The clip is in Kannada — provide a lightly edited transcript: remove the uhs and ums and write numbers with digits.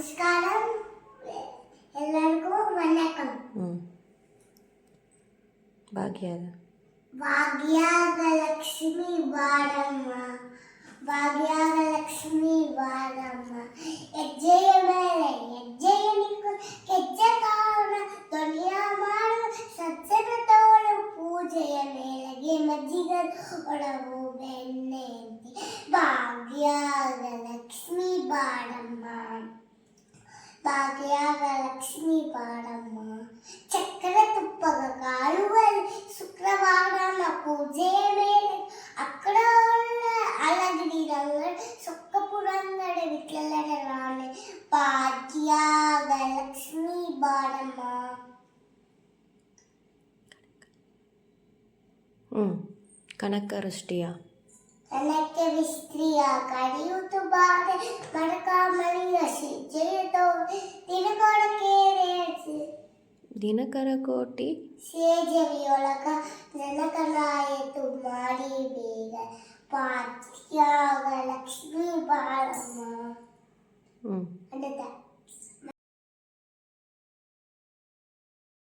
ನಮಸ್ಕಾರಂ ಎಲ್ಲರಿಗೂ ವಣಕಂ. ಭಾಗ್ಯದ ಲಕ್ಷ್ಮಿ ಬಾರಮ್ಮ, ಭಾಗ್ಯದ ಲಕ್ಷ್ಮಿ ಬಾರಮ್ಮ. ಹೆಜ್ಜೆಯ ಮೇಲೆ ಹೆಜ್ಜೆಯ ನಿಕ್ಕು ಹೆಜ್ಜೆ ಕಾರಣ ತೊಳೆಯ ಮಾಡು ಸತ್ಸರ ತೋಳು ಪೂಜೆಯ ಮೇಲೆಗೆ ಮಜ್ಜಿಗ ಒಳಗು ಬೆಣ್ಣೆ ಭಾಗ್ಯದ ಲಕ್ಷ್ಮಿ ಬಾರಮ್ಮ, ಭಾಗ್ಯದ ಲಕ್ಷ್ಮಿ ಬಾರಮ್ಮ. ಚಕ್ರ ತುಪ್ಪಗ ಕಾಳುವಲ್ಲಿ ಶುಕ್ರವಾರಮ್ಮ ಪೂಜೆಯ ಮೇಲೆ ಅಕ್ಕಡ ಅಲಗಿರಿ ರಂಗಡ ಸೊಕ್ಕಪುರಂಗಡ ವಿಟ್ಲರ ರಾಣೆ ಭಾಗ್ಯದ ಲಕ್ಷ್ಮಿ ಬಾರಮ್ಮ. ಕನಕವೃಷ್ಟಿಯ ಕನಕ್ಕೆ ವಿಸ್ತ್ರೀಯ ಕಡಿಯುತ್ತು ಬಾರೆ ಮಡಕ ಮಣಿಯ ಸಿಜ್ಜೆಯೋ ದಿನಕೊಡಕೇರೇಸಿ ದಿನಕರ ಕೋಟಿ ಸೇಜವಿಯೊಳಗ ಜನಕನಾಯಿತು ಮಾಡಿ ಬೇಗ ಭಾಗ್ಯದ ಲಕ್ಷ್ಮಿ ಬಾರಮ್ಮ.